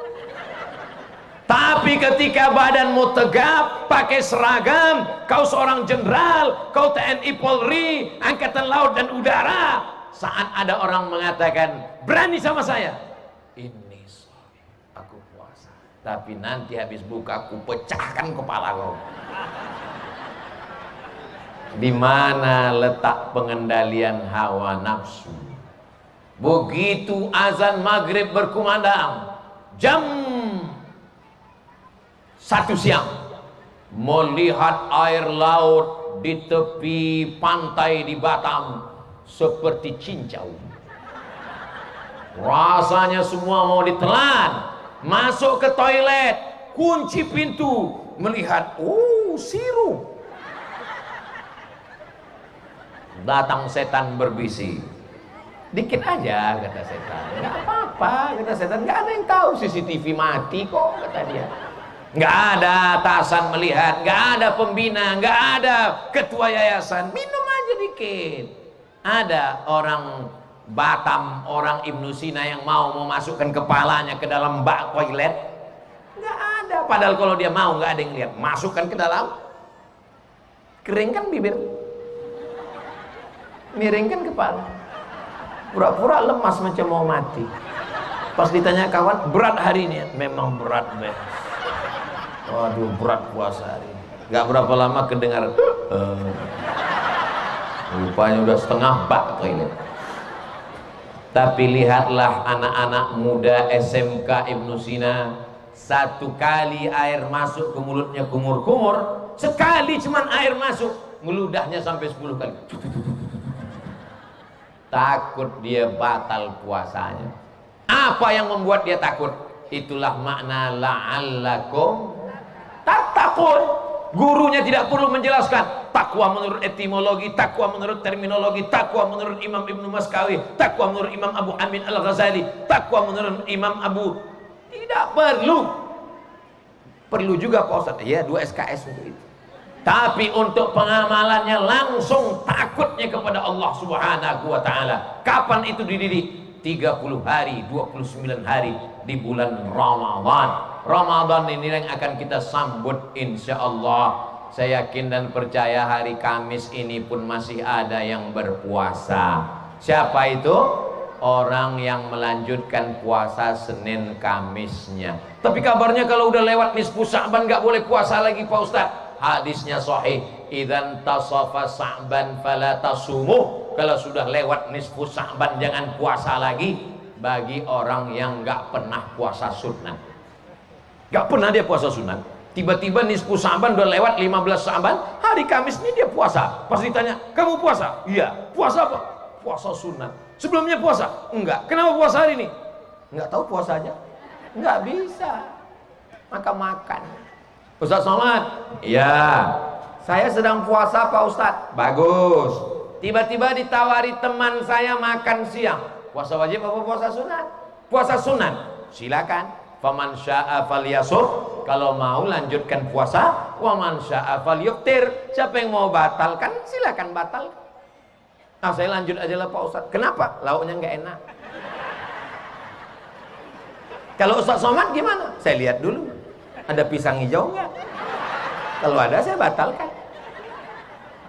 Tapi ketika badanmu tegap, pakai seragam, kau seorang jenderal, kau TNI Polri, Angkatan Laut dan Udara, saat ada orang mengatakan berani sama saya, ini sorry, aku puasa, tapi nanti habis buka aku pecahkan kepala kau. Di mana letak pengendalian hawa nafsu? Begitu azan maghrib berkumandang, jam 1 siang, melihat air laut di tepi pantai di Batam seperti cincau. Rasanya semua mau ditelan. Masuk ke toilet, kunci pintu, melihat, sirup. Datang setan berbisik, dikit aja kata setan, nggak apa-apa kata setan, nggak ada yang tahu CCTV mati kok kata dia, nggak ada atasan melihat, nggak ada pembina, nggak ada ketua yayasan, minum aja dikit. Ada orang Batam, orang Ibnu Sina yang mau memasukkan kepalanya ke dalam bak toilet, nggak ada, padahal kalau dia mau nggak ada yang lihat, masukkan ke dalam, keringkan bibir, miringkan kepala, pura-pura lemas macam mau mati. Pas ditanya kawan, berat hari ini? Memang berat, men. Waduh, berat puasa hari ini. Gak berapa lama kedengar, rupanya udah setengah bak toilet. Tapi lihatlah anak-anak muda SMK Ibnu Sina, satu kali air masuk ke mulutnya kumur-kumur, sekali cuman air masuk, meludahnya sampai 10 kali. Takut dia batal puasanya. Apa yang membuat dia takut? Itulah makna la'allakum tattaqun. Gurunya tidak perlu menjelaskan. Takwa menurut etimologi, takwa menurut terminologi, takwa menurut Imam Ibnu Maskawi, takwa menurut Imam Abu Hamid Al-Ghazali, takwa menurut Imam Abu. Tidak perlu. Perlu juga Pak Ustaz. Ya, 2 SKS untuk itu. Tapi untuk pengamalannya langsung takutnya kepada Allah Subhanahu wa Ta'ala. Kapan itu dididik? 30 hari, 29 hari di bulan Ramadan. Ramadan ini yang akan kita sambut insya Allah. Saya yakin dan percaya hari Kamis ini pun masih ada yang berpuasa. Siapa itu? Orang yang melanjutkan puasa Senin Kamisnya. Tapi kabarnya kalau udah lewat nisfu Sya'ban gak boleh puasa lagi Pak Ustaz. Hadisnya sahih, idzan tasafa Sya'ban fala tasumu. Kalau sudah lewat nisfu Sya'ban jangan puasa lagi. Bagi orang yang gak pernah puasa sunat, gak pernah dia puasa sunat, tiba-tiba nisfu Sya'ban udah lewat 15 Sya'ban, hari Kamis ini dia puasa. Pas ditanya, kamu puasa? Iya. Puasa apa? Puasa sunat. Sebelumnya puasa? Enggak. Kenapa puasa hari ini? Enggak tahu, puasa aja. Enggak bisa. Maka makan. Ustaz Somad, iya, saya sedang puasa Pak Ustaz. Bagus. Tiba-tiba ditawari teman saya makan siang. Puasa wajib apa puasa sunat? Puasa sunat. Silakan. Faman syaa falyasum. Kalau mau lanjutkan puasa. Wa man syaa falyuftir. Siapa yang mau batalkan silakan batal. Nah, saya lanjut aja lah Pak Ustaz. Kenapa? Lauknya nggak enak. Kalau Ustaz Somad gimana? Saya lihat dulu. Ada pisang hijau nggak? Kalau ada saya batalkan.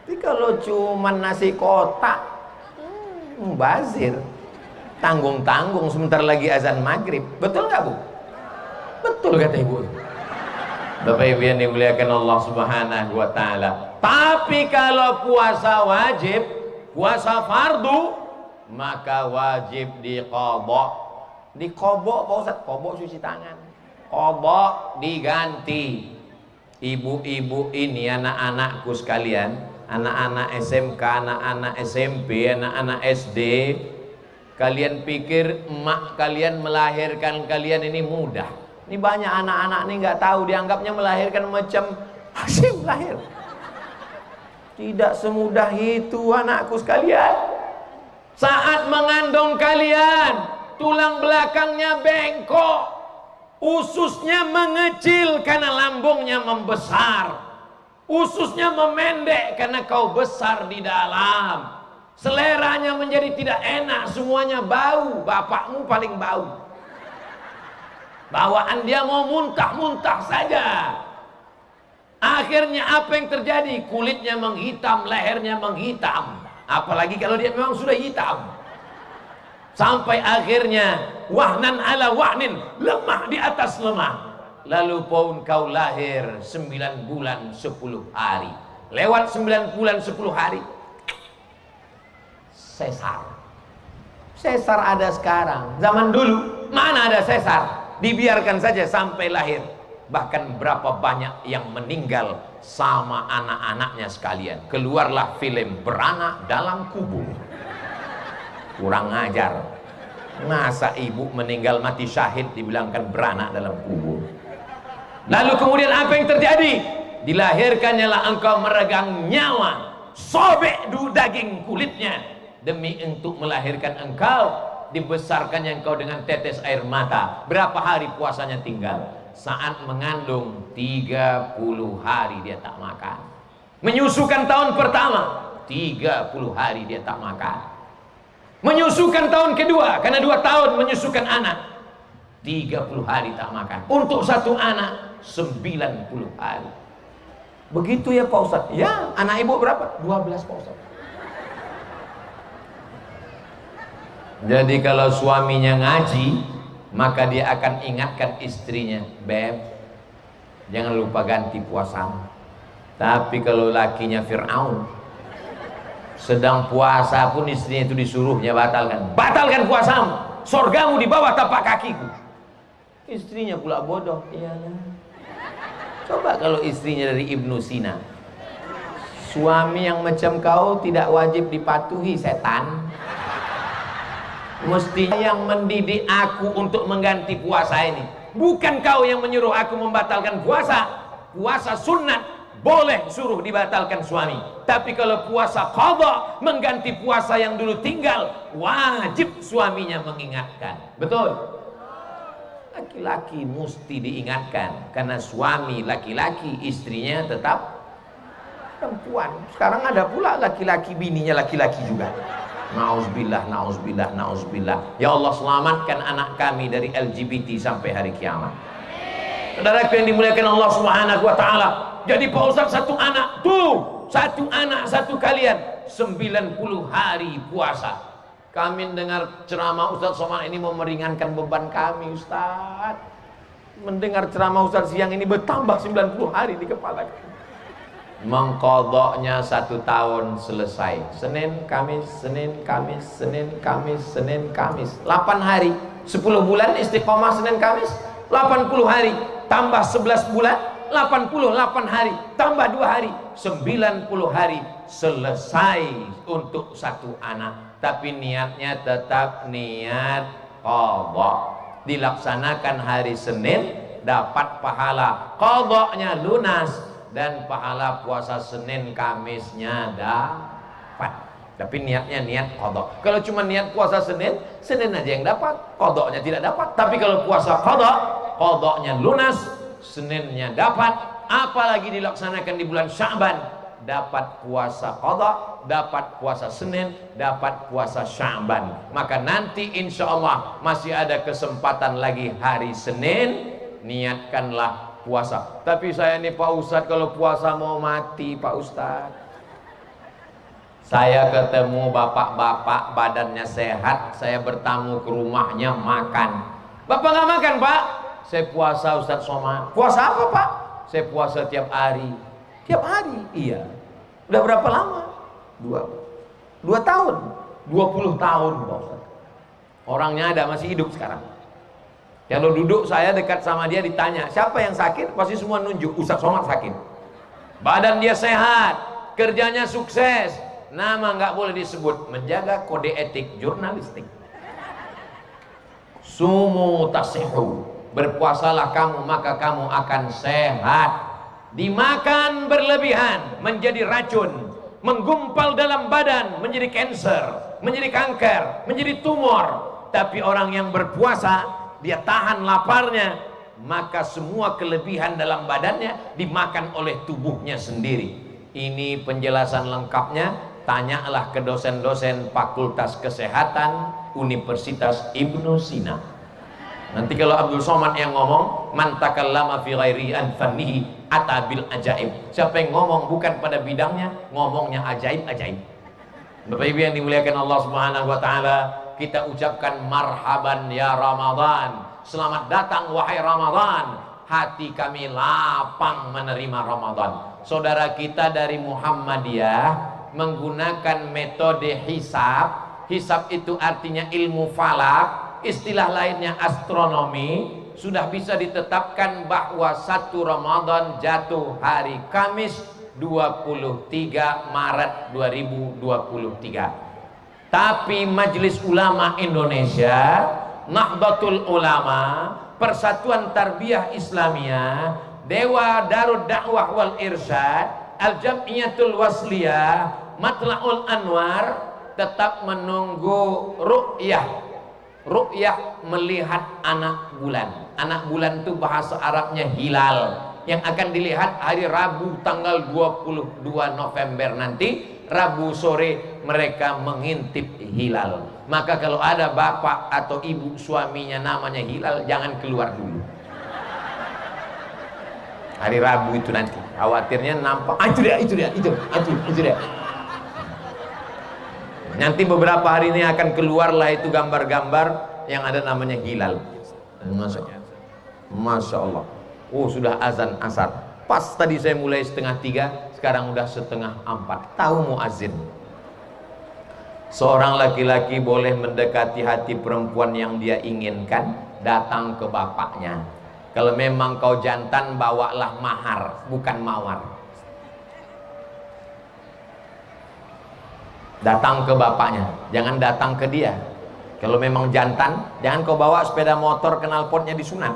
Tapi kalau cuma nasi kotak, mubazir. Tanggung-tanggung sebentar lagi azan maghrib. Betul nggak Bu? Betul kata Ibu. Bapak Ibu yang dimuliakan Allah Subhanahu wa Ta'ala. Tapi kalau puasa wajib, puasa fardu, maka wajib diqadha. Diqadha Pak Ustaz, qadha cuci tangan. Qadha diganti. Ibu-ibu ini, anak-anakku sekalian, anak-anak SMK, anak-anak SMP, anak-anak SD, kalian pikir emak kalian melahirkan kalian ini mudah? Ini banyak anak-anak nih nggak tahu, dianggapnya melahirkan macam Hasyim lahir. Tidak semudah itu anakku sekalian. Saat mengandung kalian, tulang belakangnya bengkok, ususnya mengecil karena lambungnya membesar, ususnya memendek karena kau besar di dalam, seleranya menjadi tidak enak, semuanya bau, bapakmu paling bau, bawaan dia mau muntah-muntah saja. Akhirnya apa yang terjadi? Kulitnya menghitam, lehernya menghitam, apalagi kalau dia memang sudah hitam. Sampai akhirnya wahnan ala wahnin, lemah di atas lemah. Lalu pun kau lahir 9 bulan 10 hari. Lewat 9 bulan 10 hari, sesar. Sesar ada sekarang. Zaman dulu mana ada sesar? Dibiarkan saja sampai lahir. Bahkan berapa banyak yang meninggal sama anak-anaknya sekalian. Keluarlah film Beranak Dalam Kubur. Kurang ajar. Masa ibu meninggal mati syahid dibilangkan beranak dalam kubur. Lalu kemudian apa yang terjadi? Dilahirkannya lah engkau meregang nyawa, sobek daging kulitnya demi untuk melahirkan engkau. Dibesarkannya engkau dengan tetes air mata. Berapa hari puasanya tinggal? Saat mengandung 30 hari dia tak makan. Menyusukan tahun pertama 30 hari dia tak makan. Menyusukan tahun kedua, karena 2 tahun menyusukan anak, 30 hari tak makan. Untuk satu anak 90 hari. Begitu ya Pak Ustadz? Ya, anak ibu berapa? 12 Pak Ustadz. Jadi kalau suaminya ngaji, maka dia akan ingatkan istrinya, Beb, jangan lupa ganti puasamu. Tapi kalau lakinya Fir'aun, sedang puasa pun istrinya itu disuruhnya batalkan puasamu, sorgamu di bawah tapak kakiku. Istrinya pula bodoh. Iyalah. Coba kalau istrinya dari Ibnu Sina, suami yang macam kau tidak wajib dipatuhi, setan. Mestinya yang mendidik aku untuk mengganti puasa ini, bukan kau yang menyuruh aku membatalkan puasa. Puasa sunat boleh suruh dibatalkan suami, tapi kalau puasa qadha, mengganti puasa yang dulu tinggal, wajib suaminya mengingatkan. Betul? Laki-laki mesti diingatkan, karena suami laki-laki, istrinya tetap perempuan. Sekarang ada pula laki-laki bininya laki-laki juga. Nauzubillah, nauzubillah, nauzubillah. Ya Allah, selamatkan anak kami dari LGBT sampai hari kiamat. Saudaraku yang dimuliakan Allah Subhanahu wa taala. Jadi Pak Ustaz, satu anak tuh, satu anak satu kalian 90 hari puasa. Kami dengar ceramah Ustaz Somad ini mau meringankan beban kami, Ustaz. Mendengar ceramah Ustaz siang ini bertambah 90 hari di kepala kami. Mengkodoknya 1 tahun selesai. Senin, Kamis, Senin, Kamis, Senin, Kamis, Senin, Kamis. 8 hari. 10 bulan istiqomah Senin, Kamis. 80 hari. Tambah 11 bulan. 88 hari. Tambah 2 hari. 90 hari. Selesai untuk satu anak. Tapi niatnya tetap niat qadha. Dilaksanakan hari Senin, dapat pahala qadhanya lunas, dan pahala puasa Senin Kamisnya dapat. Tapi niatnya niat qadha. Kalau cuma niat puasa Senin, Senin aja yang dapat, qadhanya tidak dapat. Tapi kalau puasa qadha, qadhanya lunas, Seninnya dapat. Apalagi dilaksanakan di bulan Sya'ban, dapat puasa qadha, dapat puasa Senin, dapat puasa Sya'ban. Maka nanti insya Allah masih ada kesempatan lagi hari Senin, niatkanlah puasa. Tapi saya ini Pak Ustadz, kalau puasa mau mati Pak Ustadz. Saya ketemu bapak-bapak badannya sehat, saya bertamu ke rumahnya makan. Bapak nggak makan Pak? Saya puasa Ustadz Somad. Puasa apa Pak? Saya puasa tiap hari. Tiap hari? Iya. Udah berapa lama? 2 tahun. 20 tahun Pak Ustadz. Orangnya ada, masih hidup sekarang. Kalau duduk saya dekat sama dia, ditanya siapa yang sakit, pasti semua nunjuk Ustadz Somad sakit. Badan dia sehat, kerjanya sukses, nama nggak boleh disebut, menjaga kode etik jurnalistik. Sumu tasihu, berpuasalah kamu maka kamu akan sehat. Dimakan berlebihan menjadi racun, menggumpal dalam badan menjadi kanker, menjadi kanker, menjadi tumor. Tapi orang yang berpuasa, dia tahan laparnya, maka semua kelebihan dalam badannya dimakan oleh tubuhnya sendiri. Ini penjelasan lengkapnya, tanyalah ke dosen-dosen Fakultas Kesehatan Universitas Ibnu Sina. Nanti kalau Abdul Somad yang ngomong, man takallama fi ghairi an fannihi atabil ajaib. Siapa yang ngomong bukan pada bidangnya, ngomongnya ajaib-ajaib. Bapak Ibu yang dimuliakan Allah Subhanahu wa taala, kita ucapkan marhaban ya Ramadan. Selamat datang wahai Ramadan. Hati kami lapang menerima Ramadan. Saudara kita dari Muhammadiyah menggunakan metode hisab. Hisab itu artinya ilmu falak, istilah lainnya astronomi. Sudah bisa ditetapkan bahwa 1 Ramadan jatuh hari Kamis 23 Maret 2023. Tapi Majelis Ulama Indonesia, Nahdlatul Ulama, Persatuan Tarbiyah Islamiyah, Dewa Darud Dakwah wal Irsyad, Al-Jam'iyatul Wasliyah, Matla'ul Anwar tetap menunggu ru'yah melihat anak bulan. Anak bulan itu bahasa Arabnya hilal, yang akan dilihat hari Rabu tanggal 22 November nanti. Rabu sore mereka mengintip hilal. Maka kalau ada bapak atau ibu suaminya namanya hilal, jangan keluar dulu hari Rabu itu nanti. Khawatirnya nampak, itu dia. Nanti beberapa hari ini akan keluarlah itu gambar-gambar yang ada namanya hilal. Masya Allah. Oh, sudah azan asar. Pas tadi saya mulai 2:30, sekarang udah 3:30. Tahu muazin. Seorang laki-laki boleh mendekati hati perempuan yang dia inginkan, datang ke bapaknya. Kalau memang kau jantan, bawalah mahar, bukan mawar. Datang ke bapaknya, jangan datang ke dia. Kalau memang jantan, jangan kau bawa sepeda motor knalpotnya disunat.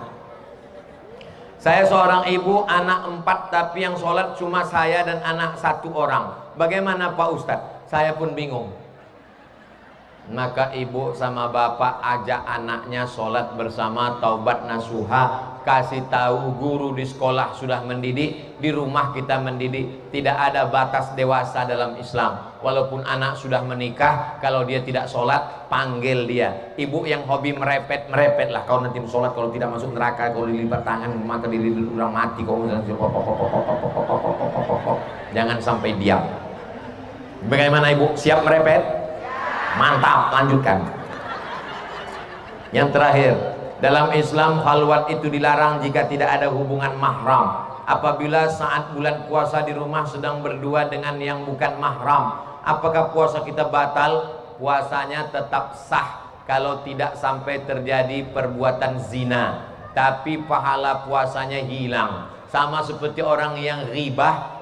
Saya seorang ibu, anak 4, tapi yang sholat cuma saya dan anak 1 orang. Bagaimana Pak Ustadz? Saya pun bingung. Maka ibu sama bapak ajak anaknya sholat bersama, taubat nasuha. Kasih tahu guru di sekolah sudah mendidik, di rumah kita mendidik. Tidak ada batas dewasa dalam Islam. Walaupun anak sudah menikah, kalau dia tidak sholat, panggil dia. Ibu yang hobi merepet lah. Kau nanti sholat, kalau tidak masuk neraka, kalau dilipat tangan maka dililit orang mati. Kau jangan sampai diam. Bagaimana ibu? Siap merepet? Mantap, lanjutkan. Yang terakhir, dalam Islam khalwat itu dilarang jika tidak ada hubungan mahram. Apabila saat bulan puasa di rumah sedang berdua dengan yang bukan mahram, apakah puasa kita batal? Puasanya tetap sah kalau tidak sampai terjadi perbuatan zina, tapi pahala puasanya hilang. Sama seperti orang yang ghibah,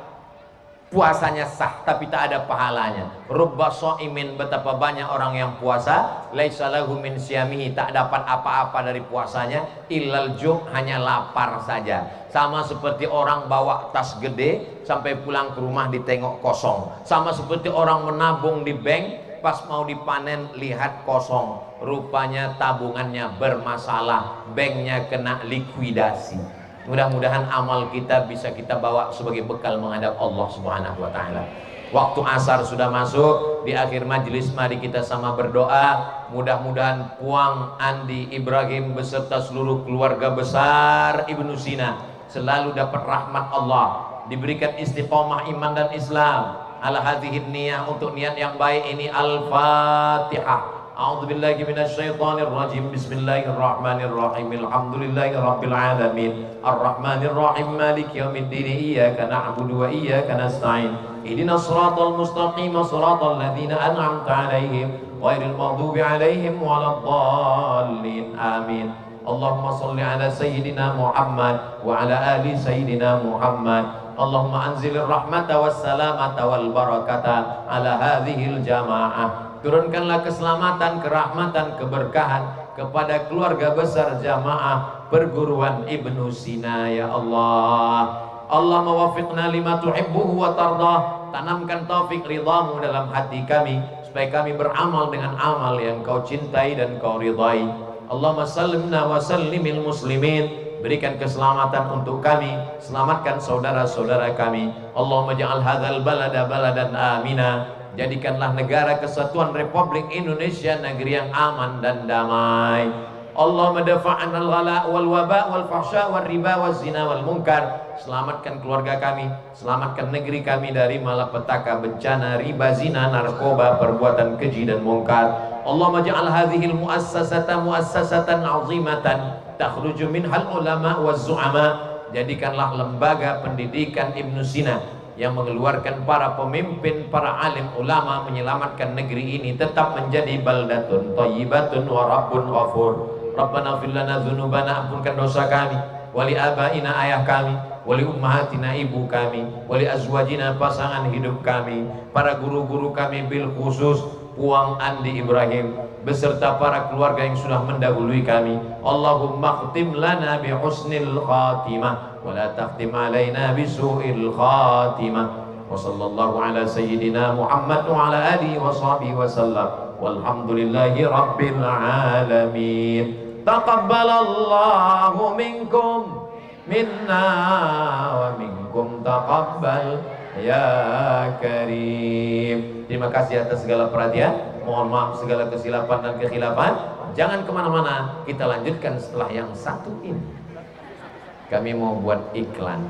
puasanya sah tapi tak ada pahalanya. Rubba shaimin, betapa banyak orang yang puasa, laisa lahu min siyamihi, tak dapat apa-apa dari puasanya, illal ju', hanya lapar saja. Sama seperti orang bawa tas gede sampai pulang ke rumah ditengok kosong. Sama seperti orang menabung di bank, pas mau dipanen lihat kosong. Rupanya tabungannya bermasalah, banknya kena likuidasi. Mudah-mudahan amal kita bisa kita bawa sebagai bekal menghadap Allah Subhanahu wa taala. Waktu asar sudah masuk, di akhir majelis mari kita sama berdoa. Mudah-mudahan Puang Andi Ibrahim beserta seluruh keluarga besar Ibnu Sina selalu dapat rahmat Allah, diberikan istiqomah iman dan Islam. Ala hadhihi niyah, untuk niat yang baik ini. Al-Fatihah. A'udzu billahi minasyaitonir rajim. Bismillahirrahmanirrahim. Alhamdulillahi rabbil alamin. Arrahmanir rahim. Maliki yaumiddin. Iyyaka na'budu wa iyyaka nasta'in. Ihdinas shiratal mustaqim. Shiratal ladzina an'amta 'alaihim ghairil maghdubi 'alaihim waladdallin. Amin. Allahumma shalli ala sayyidina Muhammad wa ala ali sayyidina Muhammad. Allahumma anzilir rahmata was salamata wal barakata ala hadhil jamaah. Turunkanlah keselamatan, kerahmatan, keberkahan kepada keluarga besar jamaah perguruan Ibnu Sina ya Allah. Allah mewafiqna lima tuhibbuhu wa tardah. Tanamkan taufik ridhamu dalam hati kami supaya kami beramal dengan amal yang Kau cintai dan Kau ridai. Allahumma sallimna wa sallimil muslimin, berikan keselamatan untuk kami, selamatkan saudara-saudara kami. Allahumma ja'al hadzal balada baladan amina, jadikanlah negara kesatuan Republik Indonesia negeri yang aman dan damai. Allahumma dafa'an al-ghala wal waba wal fahsya wal riba wal zina wal munkar, selamatkan keluarga kami, selamatkan negeri kami dari malapetaka, bencana, riba, zina, narkoba, perbuatan keji dan munkar. Allahumma ja'al hadhil muassasata muassasatan azimatan takhruju minhal ulama waz zu'ama, jadikanlah lembaga pendidikan Ibnu Sina yang mengeluarkan para pemimpin, para alim ulama, menyelamatkan negeri ini tetap menjadi baldatun thayyibatun wa rabbun ghafur. Rabbana fir lana dzunubana, ampunkan dosa kami, wali abaina ayah kami, wali ummahatina ibu kami, wali azwajina pasangan hidup kami, para guru-guru kami bil khusus Puang Andi Ibrahim beserta para keluarga yang sudah mendahului kami. Allahumma khtim lana bi husnil khatimah wa la takhtim alaina bi su'il khatimah. Wa sallallahu ala sayyidina Muhammad wa ala alihi wa sahbihi wa sallam. Walhamdulillahi rabbil alamin. Taqabbalallahu minkum minna wa minkum taqabbal ya karim. Terima kasih atas segala perhatian. Mohon maaf segala kesilapan dan kekhilafan. Jangan kemana-mana, kita lanjutkan setelah yang satu ini. Kami mau buat iklan.